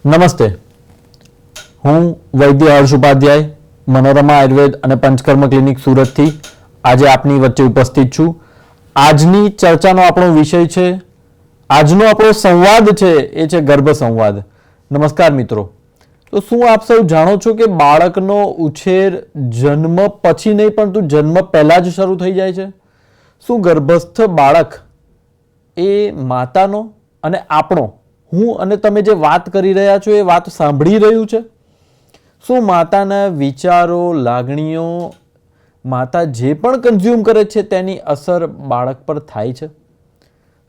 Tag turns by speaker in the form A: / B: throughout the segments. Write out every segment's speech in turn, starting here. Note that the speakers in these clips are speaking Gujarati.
A: નમસ્તે, હું વૈદ્ય હર્ષ ઉપાધ્યાય, મનોરમા આયુર્વેદ અને પંચકર્મ ક્લિનિક સુરતથી આજે આપની વચ્ચે ઉપસ્થિત છું. આજની ચર્ચાનો આપણો વિષય છે, આજનો આપણો સંવાદ છે એ છે ગર્ભ સંવાદ. નમસ્કાર મિત્રો. તો શું આપ સૌ જાણો છો કે બાળકનો ઉછેર જન્મ પછી નહીં પરંતુ જન્મ પહેલા જ શરૂ થઈ જાય છે? શું ગર્ભસ્થ બાળક એ માતાનો અને આપણો, હું અને તમે જે વાત કરી રહ્યા છો એ વાત સાંભળી રહ્યું છે? શું માતાના વિચારો, લાગણીઓ, માતા જે પણ કન્ઝ્યુમ કરે છે તેની અસર બાળક પર થાય છે?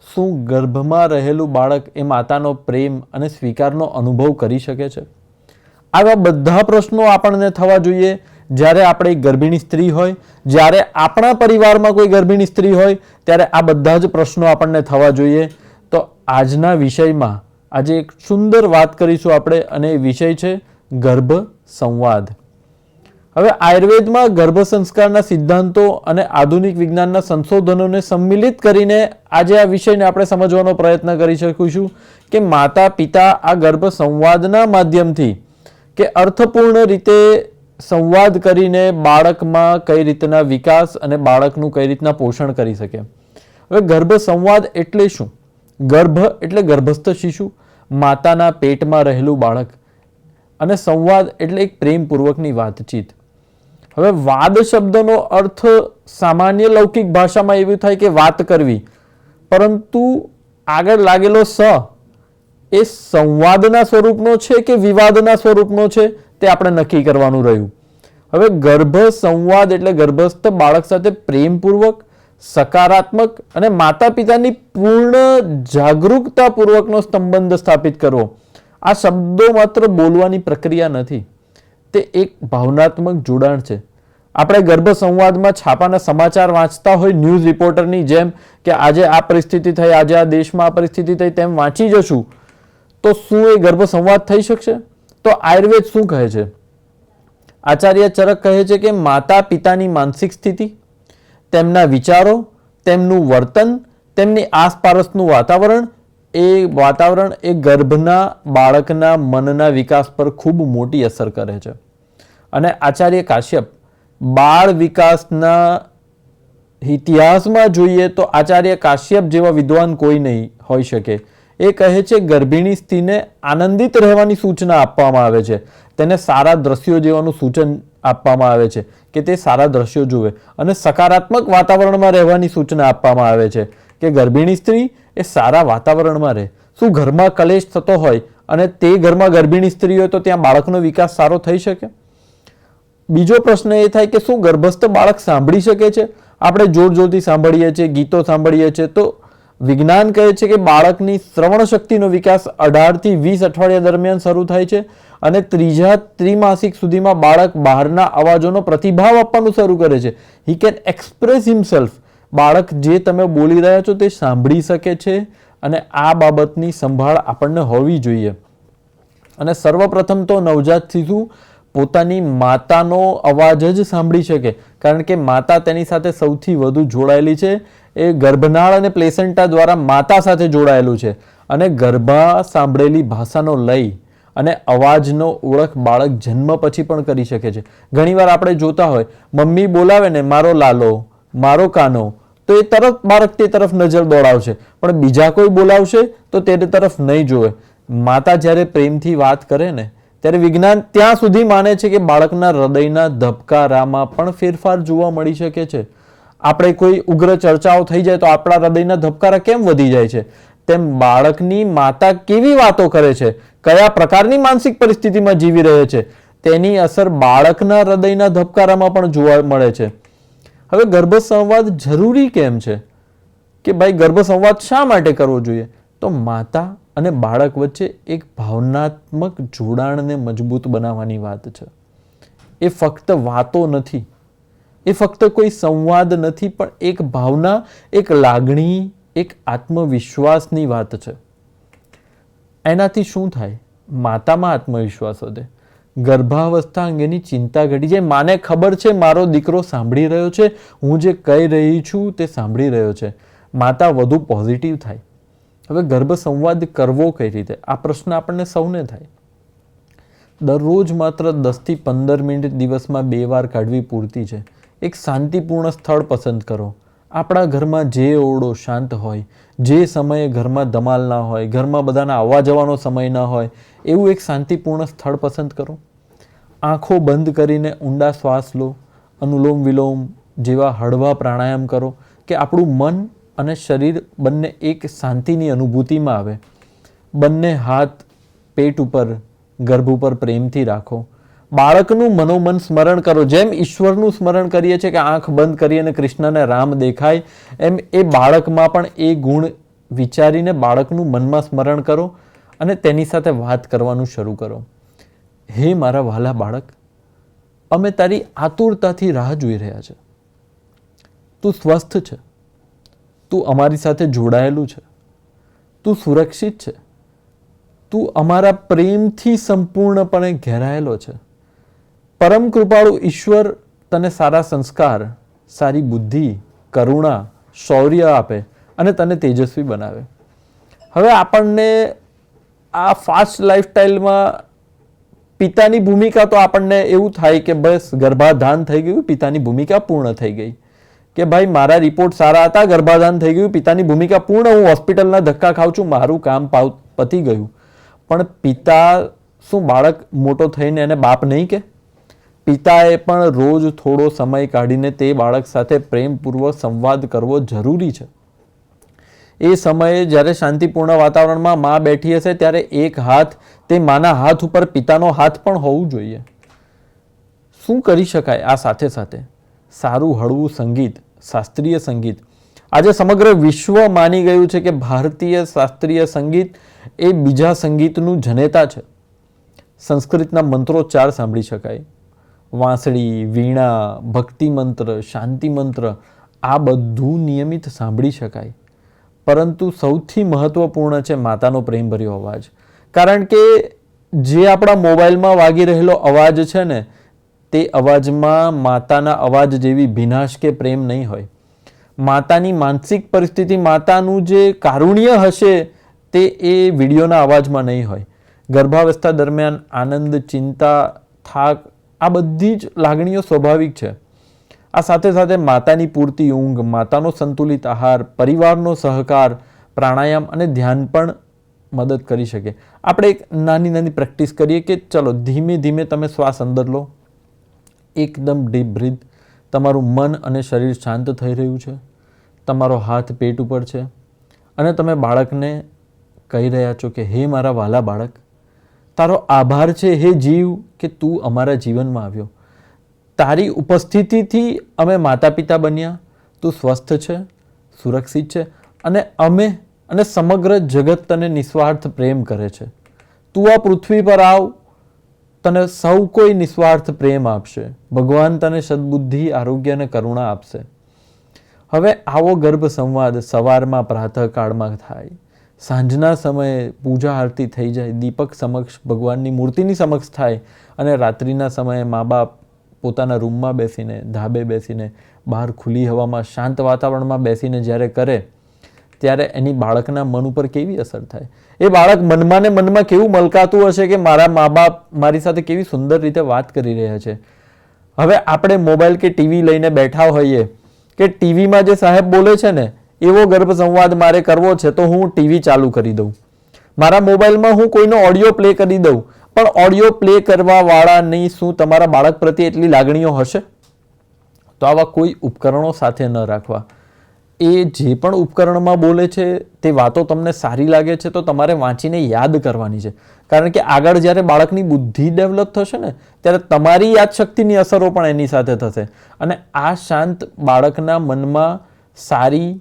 A: શું ગર્ભમાં રહેલું બાળક એ માતાનો પ્રેમ અને સ્વીકારનો અનુભવ કરી શકે છે? આવા બધા પ્રશ્નો આપણને થવા જોઈએ જ્યારે આપણે એક ગર્ભિણી સ્ત્રી હોય, જ્યારે આપણા પરિવારમાં કોઈ ગર્ભિણી સ્ત્રી હોય, ત્યારે આ બધા જ પ્રશ્નો આપણને થવા જોઈએ. તો આજના વિષયમાં આજે એક સુંદર વાત કરીશું આપણે, અને એ વિષય છે ગર્ભ સંવાદ. હવે આયુર્વેદમાં ગર્ભ સંસ્કારના સિદ્ધાંતો અને આધુનિક વિજ્ઞાનના સંશોધનોને સંમિલિત કરીને આજે આ વિષયને આપણે સમજવાનો પ્રયત્ન કરી શકીશું કે માતા પિતા આ ગર્ભ સંવાદના માધ્યમથી કે અર્થપૂર્ણ રીતે સંવાદ કરીને બાળકમાં કઈ રીતના વિકાસ અને બાળકનું કઈ રીતના પોષણ કરી શકે. હવે ગર્ભ સંવાદ એટલે શું? ગર્ભ એટલે ગર્ભસ્થ શિશુ, માતાના પેટમાં રહેલું બાળક, અને સંવાદ એટલે એક પ્રેમપૂર્વકની વાતચીત. હવે વાદ શબ્દનો અર્થ સામાન્ય લૌકિક ભાષામાં એવું થાય કે વાત કરવી, પરંતુ આગળ લાગેલો સ એ સંવાદના સ્વરૂપનો છે કે વિવાદના સ્વરૂપનો છે તે આપણે નક્કી કરવાનું રહ્યું. હવે ગર્ભ સંવાદ એટલે ગર્ભસ્થ બાળક સાથે પ્રેમપૂર્વક, સકારાત્મક અને માતા પિતાની પૂર્ણ જાગૃતતાપૂર્વકનો સંબંધ સ્થાપિત કરવો. આ શબ્દો માત્ર બોલવાની પ્રક્રિયા નથી, તે એક ભાવનાત્મક જોડાણ છે. આપણે ગર્ભ સંવાદમાં છાપાના સમાચાર વાંચતા હોય ન્યૂઝ રિપોર્ટરની જેમ કે આજે આ પરિસ્થિતિ થઈ, આજે આ દેશમાં આ પરિસ્થિતિ થઈ, તેમ વાંચી જશું તો શું એ ગર્ભ સંવાદ થઈ શકશે? તો આયુર્વેદ શું કહે છે? આચાર્ય ચરક કહે છે કે માતા પિતાની માનસિક સ્થિતિ, તેમના વિચારો, તેમનું વર્તન, તેમની આસપાસનું વાતાવરણ એ ગર્ભના બાળકના મનના વિકાસ પર ખૂબ મોટી અસર કરે છે. અને આચાર્ય કાશ્યપ બાળ વિકાસના ઇતિહાસમાં જોઈએ તો આચાર્ય કાશ્યપ જેવા વિદ્વાન કોઈ નહીં હોઈ શકે. એ કહે છે ગર્ભિણી સ્ત્રીને આનંદિત રહેવાની સૂચના આપવામાં આવે છે, તેને સારા દ્રશ્યો જોવાનું સૂચન આપવામાં આવે છે કે તે સારા દ્રશ્યો જુએ, અને સકારાત્મક વાતાવરણમાં રહેવાની સૂચના આપવામાં આવે છે કે ગર્ભિણી સ્ત્રી એ સારા વાતાવરણમાં રહે. શું ઘરમાં કલેશ થતો હોય અને તે ઘરમાં ગર્ભિણી સ્ત્રી હોય તો ત્યાં બાળકનો વિકાસ સારો થઈ શકે? બીજો પ્રશ્ન એ થાય કે શું ગર્ભસ્થ બાળક સાંભળી શકે છે? આપણે જોર જોરથી સાંભળીએ છીએ, ગીતો સાંભળીએ છીએ, તો વિજ્ઞાન કહે છે કે બાળકની શ્રવણ શક્તિનો વિકાસ 18 થી 20 અઠવાડિયા દરમિયાન શરૂ થાય છે, અને ત્રીજા ત્રિમાસિક સુધીમાં બાળક બહારના અવાજોનો પ્રતિભાવ આપવાનું શરૂ કરે છે. He can express himself. બાળક જે તમે બોલી રહ્યા છો તે સાંભળી શકે છે, અને આ બાબતની સંભાળ આપણને હોવી જોઈએ. અને સર્વપ્રથમ તો નવજાત શિશુ પોતાની માતાનો અવાજ જ સાંભળી શકે, કારણ કે માતા તેની સાથે સૌથી વધુ જોડાયેલી છે. એ ગર્ભનાળ અને પ્લેસેન્ટા દ્વારા માતા સાથે જોડાયેલું છે, અને ગર્ભા સાંભળેલી ભાષાનો લય અને અવાજનો ઓળખ બાળક જન્મ પછી પણ કરી શકે છે. ઘણીવાર આપણે જોતા હોય મમ્મી બોલાવે ને મારો લાલો, મારો કાનો, તો એ તરત બાળક તે તરફ નજર દોડાવશે, પણ બીજા કોઈ બોલાવશે તો તે તરફ નહીં જોવે. માતા જ્યારે પ્રેમથી વાત કરે ને ત્યારે વિજ્ઞાન ત્યાં સુધી માને છે કે બાળકના હૃદયના ધબકારામાં પણ ફેરફાર જોવા મળી શકે છે. આપણે કોઈ ઉગ્ર ચર્ચાઓ થઈ જાય તો આપણા હૃદયના ધબકારા કેમ વધી જાય છે, તેમ બાળકની માતા કેવી વાતો કરે છે, કયા પ્રકારની માનસિક પરિસ્થિતિમાં જીવી રહે છે, તેની અસર બાળકના હૃદયના ધબકારામાં પણ જોવા મળે છે. હવે ગર્ભ સંવાદ જરૂરી કેમ છે કે ભાઈ ગર્ભ સંવાદ શા માટે કરવો જોઈએ? તો માતા અને બાળક વચ્ચે એક ભાવનાત્મક જોડાણને મજબૂત બનાવવાની વાત છે. એ ફક્ત વાતો નથી, એ ફક્ત કોઈ સંવાદ નથી, પણ એક ભાવના, એક લાગણી, એક આત્મવિશ્વાસની વાત છે. એનાથી શું થાય? માતામાં આત્મવિશ્વાસ વધે, ગર્ભાવસ્થા અંગેની ચિંતા ઘટી જાય. માને ખબર છે મારો દીકરો સાંભળી રહ્યો છે, હું જે કહી રહી છું તે સાંભળી રહ્યો છે. માતા વધુ પોઝિટિવ થાય. હવે ગર્ભ સંવાદ કરવો કઈ રીતે? આ પ્રશ્ન આપણને સૌને થાય. દરરોજ માત્ર 10થી 15 મિનિટ દિવસમાં 2 વાર કાઢવી પૂરતી છે. એક શાંતિપૂર્ણ સ્થળ પસંદ કરો. આપણા ઘરમાં જે ઓરડો શાંત હોય, જે સમયે ઘરમાં ધમાલ ના હોય, ઘરમાં બધાના આવવા જવાનો સમય ના હોય, એવું એક શાંતિપૂર્ણ સ્થળ પસંદ કરો. આંખો બંધ કરીને ઊંડા શ્વાસ લો. અનુલોમ વિલોમ જેવા હળવા પ્રાણાયામ કરો કે આપણું મન અને શરીર બંને એક શાંતિની અનુભૂતિમાં આવે. બંને હાથ પેટ ઉપર, ગર્ભ ઉપર પ્રેમથી રાખો. બાળકનું મનોમન સ્મરણ કરો. જેમ ઈશ્વરનું સ્મરણ કરીએ છીએ કે આંખ બંધ કરી અને કૃષ્ણને રામ દેખાય, એમ એ બાળકમાં પણ એ ગુણ વિચારીને બાળકનું મનમાં સ્મરણ કરો અને તેની સાથે વાત કરવાનું શરૂ કરો. હે મારા વહાલા બાળક, અમે તારી આતુરતાથી રાહ જોઈ રહ્યા છે. તું સ્વસ્થ છે. તું અમારી સાથે જોડાયેલું છે. તું સુરક્ષિત છે. તું અમારા પ્રેમથી સંપૂર્ણપણે ઘેરાયેલો છે. પરમ કૃપાળુ ઈશ્વર તને સારા સંસ્કાર, સારી બુદ્ધિ, કરુણા, શૌર્ય આપે અને તને તેજસ્વી બનાવે. હવે આપણને આ ફાસ્ટ લાઈફસ્ટાઈલમાં પિતાની ભૂમિકા તો આપણને એવું થાય કે બસ ગર્ભાધાન થઈ ગયું, પિતાની ભૂમિકા પૂર્ણ થઈ ગઈ. કે ભાઈ મારા રિપોર્ટ સારા હતા, ગર્ભાધાન થઈ ગયું, પિતાની ભૂમિકા પૂર્ણ, હું હોસ્પિટલના ધક્કા ખાઉં છું, મારું કામ પતી ગયું. પણ પિતા શું બાળક મોટો થઈને એને બાપ નહીં કે? પિતાએ પણ રોજ થોડો સમય કાઢીને તે બાળક સાથે પ્રેમપૂર્વક સંવાદ કરવો જરૂરી છે. એ સમયે જ્યારે શાંતિપૂર્ણ વાતાવરણમાં મા બેઠી હશે ત્યારે એક હાથ તે માના હાથ ઉપર પિતાનો હાથ પણ હોવું જોઈએ. શું કરી શકાય આ સાથે સાથે? સારું હળવું સંગીત, શાસ્ત્રીય સંગીત. આજે સમગ્ર વિશ્વ માની ગયું છે કે ભારતીય શાસ્ત્રીય સંગીત એ બીજા સંગીતનું જનેતા છે. સંસ્કૃતના મંત્રોચ્ચાર સાંભળી શકાય. વાંસળી, વીણા, ભક્તિ મંત્ર, શાંતિ મંત્ર, આ બધું નિયમિત સાંભળી શકાય. પરંતુ સૌથી મહત્વપૂર્ણ છે માતાનો પ્રેમભર્યો અવાજ. કારણ કે જે આપણા મોબાઈલમાં વાગી રહેલો અવાજ છે ને, તે અવાજમાં માતાના અવાજ જેવી ભીનાશ કે પ્રેમ નહીં હોય. માતાની માનસિક પરિસ્થિતિ, માતાનું જે કારુણ્ય હશે તે એ વિડીયોના અવાજમાં નહીં હોય. ગર્ભાવસ્થા દરમિયાન આનંદ, ચિંતા, થાક, આ બધી જ લાગણીઓ સ્વાભાવિક છે. આ સાથે સાથે માતાની પૂરતી ઊંઘ, માતાનો સંતુલિત આહાર, પરિવારનો સહકાર, પ્રાણાયામ અને ધ્યાન પણ મદદ કરી શકે. આપણે એક નાની નાની પ્રેક્ટિસ કરીએ કે ચલો ધીમે ધીમે તમે શ્વાસ અંદર લો. એકદમ ડીપ બ્રીથ. તમારું મન અને શરીર શાંત થઈ રહ્યું છે. તમારો હાથ પેટ ઉપર છે અને તમે બાળકને કહી રહ્યા છો કે હે મારા વાલા બાળક, તારો આભાર છે હે જીવ કે તું અમારા જીવનમાં આવ્યો. તારી ઉપસ્થિતિથી અમે માતા પિતા બન્યા. તું સ્વસ્થ છે, સુરક્ષિત છે અને અમે અને સમગ્ર જગત તને નિસ્વાર્થ પ્રેમ કરે છે. તું આ પૃથ્વી પર આવ, તને સૌ કોઈ નિસ્વાર્થ પ્રેમ આપશે. ભગવાન તને સદબુદ્ધિ, આરોગ્ય અને કરુણા આપશે. હવે આવો ગર્ભ સંવાદ સવારમાં પ્રાતઃકાળમાં થાય, સાંજના સમયે પૂજા આરતી થઈ જાય, દીપક સમક્ષ ભગવાનની મૂર્તિની સમક્ષ થાય અને રાત્રિના સમયે મા બાપ પોતાના રૂમમાં બેસીને, ધાબે બેસીને, બહાર ખુલ્લી હવામાં શાંત વાતાવરણમાં બેસીને જ્યારે કરે ત્યારે એની બાળકના મન ઉપર કેવી અસર થાય? એ બાળક મનમાં ને મનમાં કેવું મલકાતું હશે કે મારા મા બાપ મારી સાથે કેવી સુંદર રીતે વાત કરી રહ્યા છે. હવે આપણે મોબાઈલ કે ટીવી લઈને બેઠા હોઈએ કે ટીવીમાં જે સાહેબ બોલે છે ને એવો ગર્ભ સંવાદ મારે કરવો છે તો હું ટીવી ચાલુ કરી દઉં. મારા મોબાઈલમાં હું કોઈનો ઓડિયો પ્લે કરી દઉં. પણ ઓડિયો પ્લે કરવા વાળાની શું તમારા બાળક પ્રત્યે એટલી લાગણીઓ હશે? તો આવા કોઈ ઉપકરણો સાથે ન રાખવા. એ જે પણ ઉપકરણમાં બોલે છે તે વાતો તમને સારી લાગે છે તો તમારે વાંચીને યાદ કરવાની છે. કારણ કે આગળ જ્યારે બાળકની બુદ્ધિ ડેવલપ થશે ને ત્યારે તમારી યાદશક્તિની અસરો પણ એની સાથે થશે. અને આ શાંત બાળકના મનમાં સારી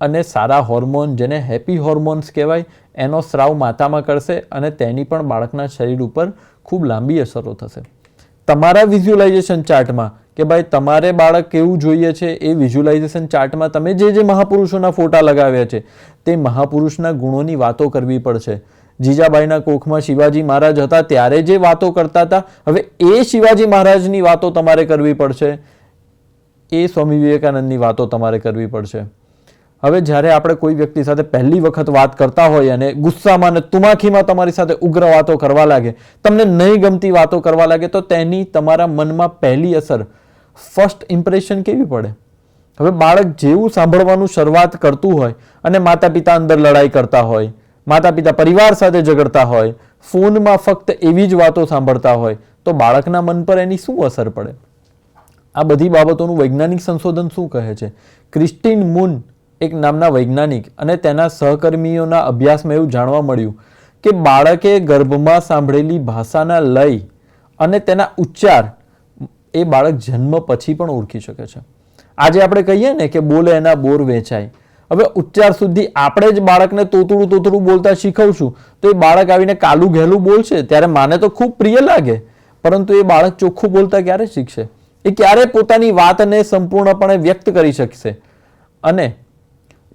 A: અને સારા હોર્મોન, જેને હેપી હોર્મોન્સ કહેવાય, એનો સ્રાવ માતામાં કરશે અને તેની પણ બાળકના શરીર ઉપર ખૂબ લાંબી અસરો થશે. તમારા વિઝ્યુલાઇઝેશન ચાર્ટમાં કે ભાઈ તમારે બાળક કેવું જોઈએ છે એ વિઝ્યુલાઇઝેશન ચાર્ટમાં તમે જે મહાપુરુષોના ફોટા લગાવ્યા છે તે મહાપુરુષના ગુણોની વાતો કરવી પડશે. જીજાબાઈના કોખમાં શિવાજી મહારાજ હતા ત્યારે જે વાતો કરતા હતા, હવે એ શિવાજી મહારાજની વાતો તમારે કરવી પડશે. એ સ્વામી વિવેકાનંદની વાતો તમારે કરવી પડશે. હવે જ્યારે આપણે કોઈ વ્યક્તિ સાથે પહેલી વખત વાત કરતા હોઈએ અને ગુસ્સામાં અને તુમાખીમાં તમારી સાથે ઉગ્ર વાતો કરવા લાગે, તમને નહીં ગમતી વાતો કરવા લાગે, તો તેની તમારા મનમાં પહેલી અસર, ફર્સ્ટ ઇમ્પ્રેશન કેવી પડે? હવે બાળક જેવું સાંભળવાનું શરૂઆત કરતું હોય અને માતા પિતા અંદર લડાઈ કરતા હોય, માતા પિતા પરિવાર સાથે ઝઘડતા હોય, ફોનમાં ફક્ત એવી જ વાતો સાંભળતા હોય, તો બાળકના મન પર એની શું અસર પડે? આ બધી બાબતોનું વૈજ્ઞાનિક સંશોધન શું કહે છે? ક્રિસ્ટીન મૂન એક નામના વૈજ્ઞાનિક અને તેના સહકર્મીઓના અભ્યાસમાં એવું જાણવા મળ્યું કે બાળકે ગર્ભમાં સાંભળેલી ભાષાના લય અને તેના ઉચ્ચાર એ બાળક જન્મ પછી પણ ઓળખી શકે છે. આજે આપણે કહીએ ને કે બોલે એના બોર વેચાય. હવે ઉચ્ચાર સુધી આપણે જ બાળકને તોતડું બોલતા શીખવશું તો એ બાળક આવીને કાલું ઘેલું બોલશે, ત્યારે માને તો ખૂબ પ્રિય લાગે, પરંતુ એ બાળક ચોખ્ખું બોલતા ક્યારે શીખશે? એ ક્યારે પોતાની વાતને સંપૂર્ણપણે વ્યક્ત કરી શકશે? અને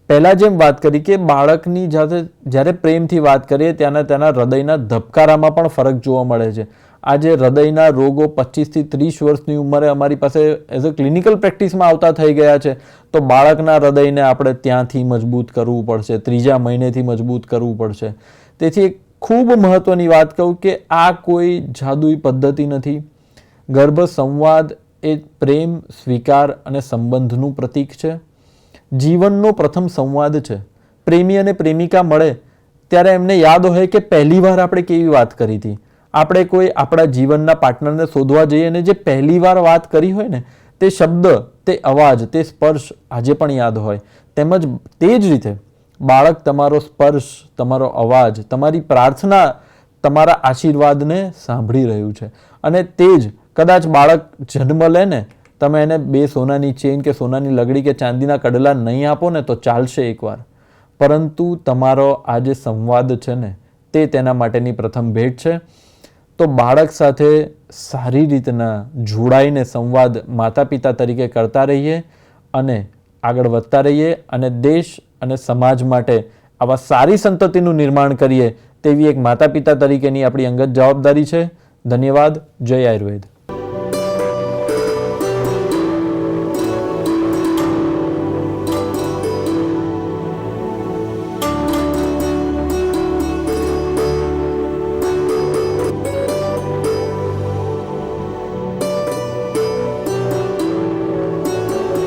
A: પહેલા જેમ વાત કરી કે બાળકની જ્યારે પ્રેમથી વાત કરીએ ત્યાંના તેના હૃદયના ધબકારામાં પણ ફરક જોવા મળે છે. આજે હૃદયના રોગો 25 થી 30 વર્ષની ઉંમરે અમારી પાસે એઝ અ ક્લિનિકલ પ્રેક્ટિસમાં આવતા થઈ ગયા છે. તો બાળકના હૃદયને આપણે ત્યાંથી મજબૂત કરવું પડશે, 3જા મહિનેથી મજબૂત કરવું પડશે. તેથી એક ખૂબ મહત્વની વાત કહું કે આ કોઈ જાદુઈ પદ્ધતિ નથી. ગર્ભ સંવાદ એ પ્રેમ, સ્વીકાર અને સંબંધનું પ્રતીક છે. જીવનનો પ્રથમ સંવાદ છે. પ્રેમી અને પ્રેમિકા મળે ત્યારે એમને યાદ હોય કે પહેલી વાર આપણે કેવી વાત કરી હતી. આપણે કોઈ આપણા જીવનના પાર્ટનરને શોધવા જઈએ અને જે પહેલી વાર વાત કરી હોય ને, તે શબ્દ, તે અવાજ, તે સ્પર્શ આજે પણ યાદ હોય. તેમજ તે જ રીતે બાળક તમારો સ્પર્શ, તમારો અવાજ, તમારી પ્રાર્થના, તમારા આશીર્વાદને સાંભળી રહ્યું છે. અને તે જ કદાચ બાળક જન્મ લે ને, તમે એને 2 સોનાની ચેન કે સોનાની લગડી કે ચાંદીના કડલા નહીં આપો ને તો ચાલશે એકવાર, પરંતુ તમારો આ જે સંવાદ છે ને, તે તેના માટેની પ્રથમ ભેટ છે. તો બાળક સાથે સારી રીતના જોડાઈને સંવાદ માતા પિતા તરીકે કરતા રહીએ અને આગળ વધતા રહીએ અને દેશ અને સમાજ માટે આવા સારી સંતતિનું નિર્માણ કરીએ તેવી એક માતા પિતા તરીકેની આપણી અંગત જવાબદારી છે. ધન્યવાદ. જય આયુર્વેદ.